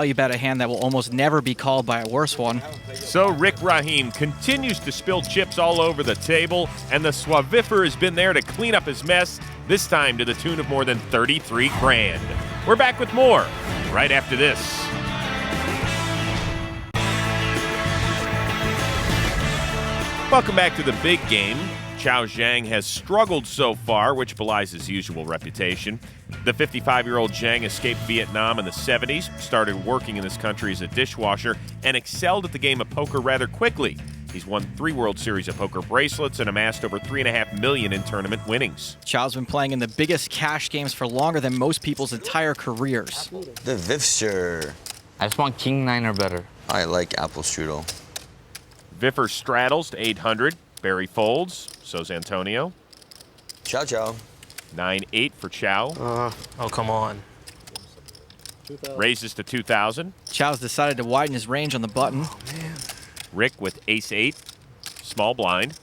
You bet a hand that will almost never be called by a worse one. So Rick Rahim continues to spill chips all over the table, and the Swaviffer has been there to clean up his mess, this time to the tune of more than 33 grand. We're back with more right after this. Welcome back to the big game. Chau Giang has struggled so far, which belies his usual reputation. The 55-year-old Giang escaped Vietnam in the 70s, started working in this country as a dishwasher, and excelled at the game of poker rather quickly. He's won 3 World Series of Poker bracelets and amassed over $3.5 million in tournament winnings. Chau's been playing in the biggest cash games for longer than most people's entire careers. The Viffer. I just want king 9 or better. I like apple strudel. Viffer straddles to 800. Barry folds. So's Antonio. Chau Chau. 9-8 for Chau. Oh, come on. Raises to 2,000. Chau's decided to widen his range on the button. Oh, man. Rick with ace-8. Small blind.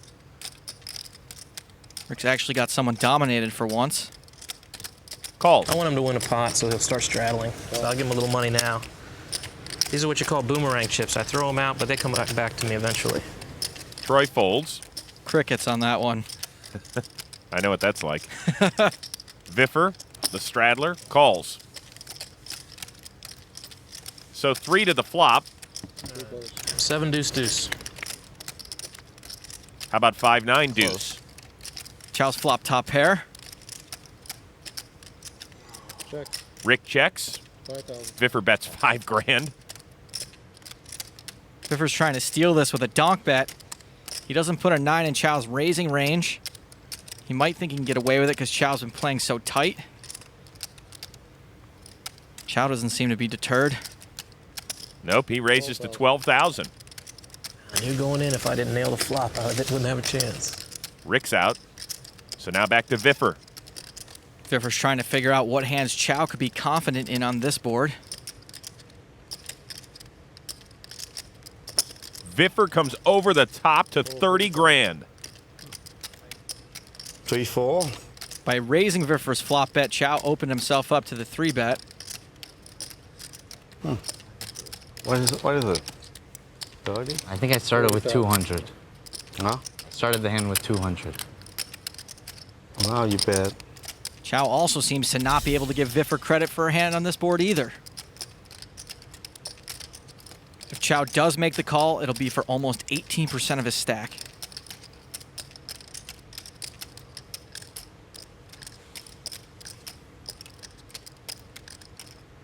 Rick's actually got someone dominated for once. Calls. I want him to win a pot, so he'll start straddling. So I'll give him a little money now. These are what you call boomerang chips. I throw them out, but they come back to me eventually. Troy folds. Crickets on that one. I know what that's like. Viffer, the straddler, calls. So 3 to the flop. 7 deuce deuce. How about 5-9 deuce? Chau's flop top pair. Check. Rick checks. 5,000. Viffer bets 5 grand. Viffer's trying to steal this with a donk bet. He doesn't put a 9 in Chau's raising range. He might think he can get away with it because Chau's been playing so tight. Chau doesn't seem to be deterred. Nope, he raises to 12,000. I knew going in if I didn't nail the flop, I wouldn't have a chance. Rick's out. So now back to Viffer. Viffer's trying to figure out what hands Chau could be confident in on this board. Viffer comes over the top to 30 grand. 3-4. By raising Viffer's flop bet, Chau opened himself up to the 3-bet. What is it? 30? I think I started with 200. Huh? Started the hand with 200. Wow, you bet. Chau also seems to not be able to give Viffer credit for a hand on this board either. If Chau does make the call, it'll be for almost 18% of his stack.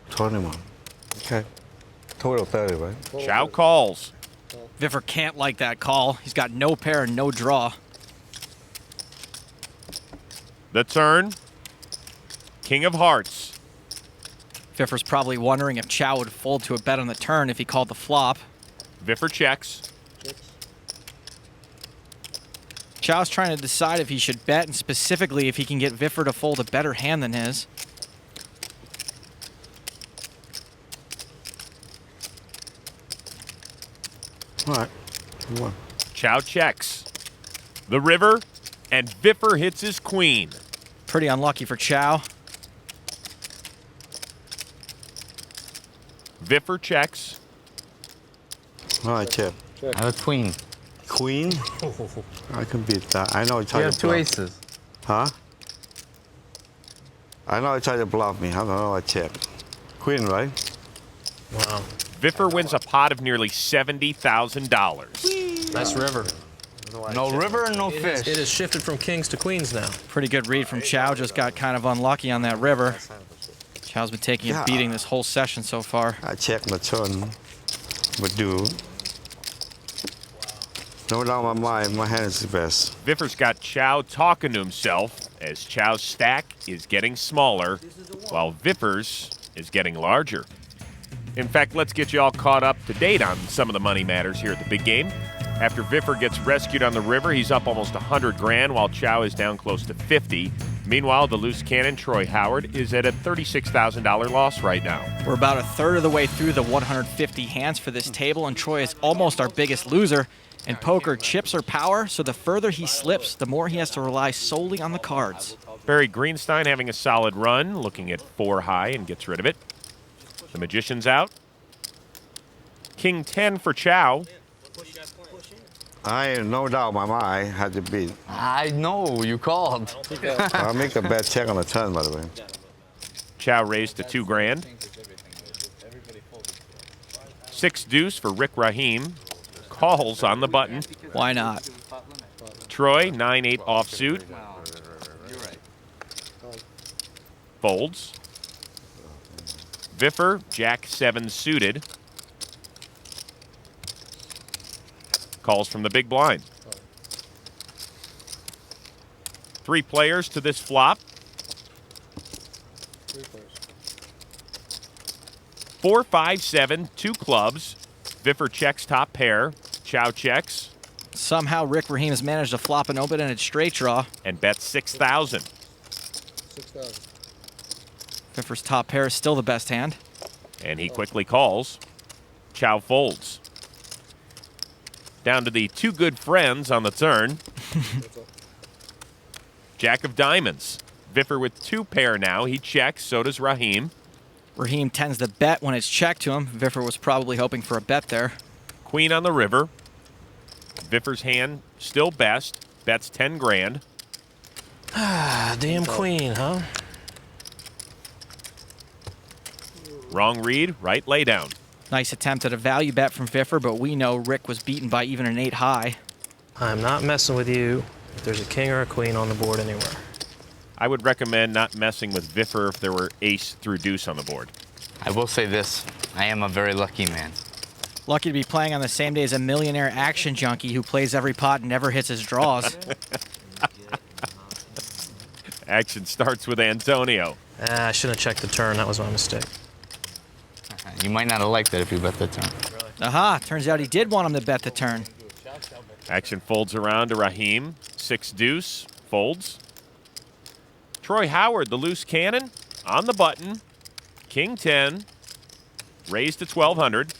$21. Okay. Total 30, right? Chau calls. Viffer can't like that call. He's got no pair and no draw. The turn. King of hearts. Viffer's probably wondering if Chau would fold to a bet on the turn if he called the flop. Viffer checks. Chau's trying to decide if he should bet, and specifically if he can get Viffer to fold a better hand than his. All right. You won. Chau checks. The river, and Viffer hits his queen. Pretty unlucky for Chau. Viffer checks. All right, check. I have a queen. Queen? I can beat that. I know I tried You have to 2 bluff. aces. Huh? I know I tried to bluff me. I don't know I check. Queen, right? Wow. Viffer wins a pot of nearly $70,000. Nice river. No river and no It fish. has shifted from kings to queens now. Pretty good read from Chau, just got kind of unlucky on that river. Chau's been taking a beating this whole session so far. I check my turn. But dude. No doubt in my mind, my hand is the best. Viffer's got Chau talking to himself as Chau's stack is getting smaller, while Viffer's is getting larger. In fact, let's get you all caught up to date on some of the money matters here at the big game. After Viffer gets rescued on the river, he's up almost 100 grand, while Chau is down close to 50. Meanwhile, the loose cannon, Troy Howard, is at a $36,000 loss right now. We're about a third of the way through the 150 hands for this table, and Troy is almost our biggest loser. In poker, chips are power, so the further he slips, the more he has to rely solely on the cards. Barry Greenstein having a solid run, looking at 4 high and gets rid of it. The Magician's out. King 10 for Chau. I ain't no doubt my mind had to beat. I know, you called. I'll make a bad check on the turn, by the way. Chau raised to $2,000. 6 deuce for Rick Rahim. Calls on the button. Why not? Troy, 9-8 offsuit. Folds. Viffer, Jack 7 suited. Calls from the big blind. 3 players to this flop. 4, 5, 7, 2 clubs. Viffer checks top pair. Chau checks. Somehow Rick Rahim has managed to flop an open-ended straight draw. And bets 6,000. 6,000. Viffer's top pair is still the best hand. And he quickly calls. Chau folds. Down to the 2 good friends on the turn. Jack of diamonds. Viffer with 2 pair now. He checks, so does Rahim. Rahim tends to bet when it's checked to him. Viffer was probably hoping for a bet there. Queen on the river. Viffer's hand still best. Bets 10 grand. Ah, damn queen, huh? Wrong read, right laydown. Nice attempt at a value bet from Viffer, but we know Rick was beaten by even an 8 high. I'm not messing with you if there's a king or a queen on the board anywhere. I would recommend not messing with Viffer if there were ace through deuce on the board. I will say this, I am a very lucky man. Lucky to be playing on the same day as a millionaire action junkie who plays every pot and never hits his draws. Action starts with Antonio. Ah, I shouldn't have checked the turn. That was my mistake. You might not have liked that if you bet the turn. Aha, turns out he did want him to bet the turn. Action folds around to Rahim. 6 deuce, folds. Troy Howard, the loose cannon, on the button. King 10, raised to 1,200.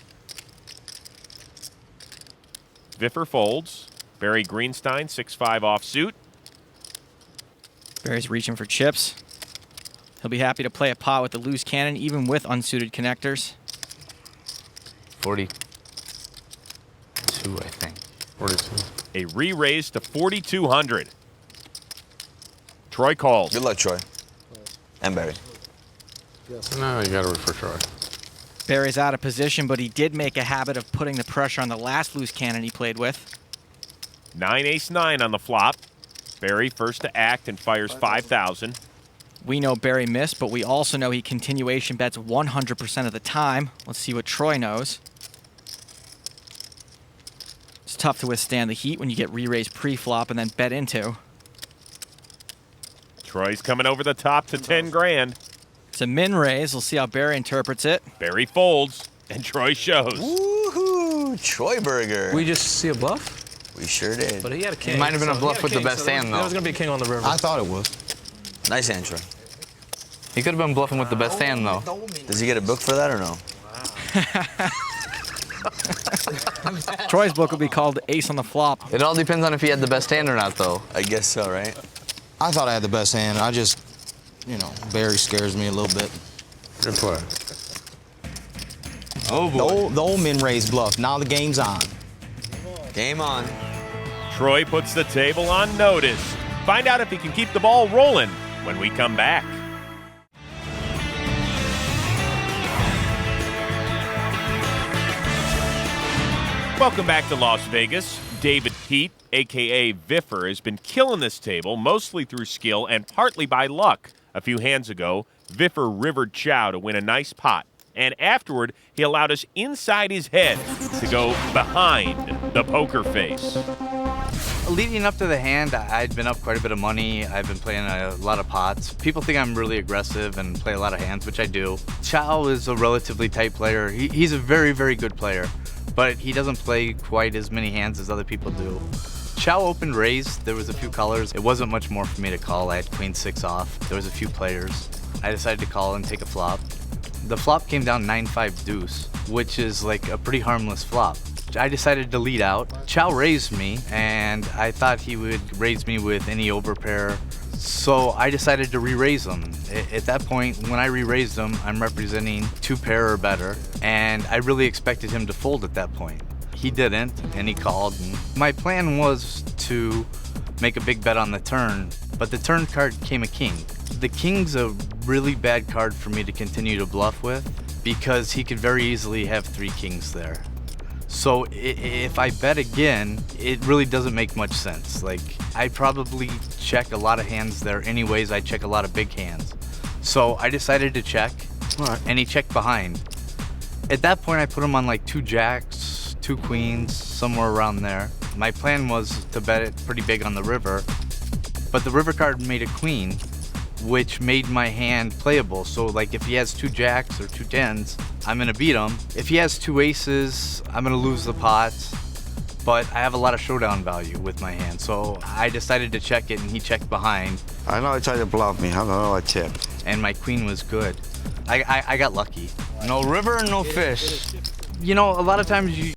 Viffer folds. Barry Greenstein, 6-5 offsuit. Barry's reaching for chips. He'll be happy to play a pot with the loose cannon, even with unsuited connectors. 42, I think. 42. A re-raise to 4,200. Troy calls. Good luck, Troy. And Barry. No, you gotta root for Troy. Barry's out of position, but he did make a habit of putting the pressure on the last loose cannon he played with. 9 ace 9 on the flop. Barry first to act and fires 5,000. We know Barry missed, but we also know he continuation bets 100% of the time. Let's see what Troy knows. It's tough to withstand the heat when you get re-raised pre-flop and then bet into. Troy's coming over the top to 10 grand. It's a min raise. We'll see how Barry interprets it. Barry folds, and Troy shows. Woohoo! Troy Burger. We just see a bluff? We sure did. But he had a king. It might have been a he bluff had with the king, best hand, There though. was going to be a king on the river. I thought it was. Nice hand, Troy. He could have been bluffing with the best hand, though. Does he get a book for that or no? Troy's book will be called Ace on the Flop. It all depends on if he had the best hand or not, though. I guess so, right? I thought I had the best hand. I just, you know, Barry scares me a little bit. Good play. Oh, The old min raise bluff. Now the game's on. Game on. Troy puts the table on notice. Find out if he can keep the ball rolling when we come back. Welcome back to Las Vegas. David Peat, a.k.a. Viffer, has been killing this table, mostly through skill and partly by luck. A few hands ago, Viffer rivered Chau to win a nice pot. And afterward, he allowed us inside his head to go behind the poker face. Leading up to the hand, I'd been up quite a bit of money. I've been playing a lot of pots. People think I'm really aggressive and play a lot of hands, which I do. Chau is a relatively tight player. He's a very, very good player, but he doesn't play quite as many hands as other people do. Chau opened raise. There was a few colors. It wasn't much more for me to call. I had queen 6 off. There was a few players. I decided to call and take a flop. The flop came down 9-5 deuce, which is like a pretty harmless flop. I decided to lead out. Chau raised me, and I thought he would raise me with any overpair, So I decided to re-raise him. At that point, when I re-raised him, I'm representing 2 pair or better, and I really expected him to fold at that point. He didn't, and he called. And my plan was to make a big bet on the turn, but the turn card came a king. The king's a really bad card for me to continue to bluff with because he could very easily have 3 kings there. So if I bet again, it really doesn't make much sense. Like, I probably check a lot of hands there anyways. I check a lot of big hands. So I decided to check, and he checked behind. At that point, I put him on like 2 jacks, 2 queens, somewhere around there. My plan was to bet it pretty big on the river, but the river card made a queen, which made my hand playable. So like if he has 2 jacks or 2 tens, I'm gonna beat him. If he has 2 aces, I'm gonna lose the pot, but I have a lot of showdown value with my hand. So I decided to check it, and he checked behind. I know he tried to bluff me. I know I checked. And my queen was good. I got lucky. No river, no fish. You know, a lot of times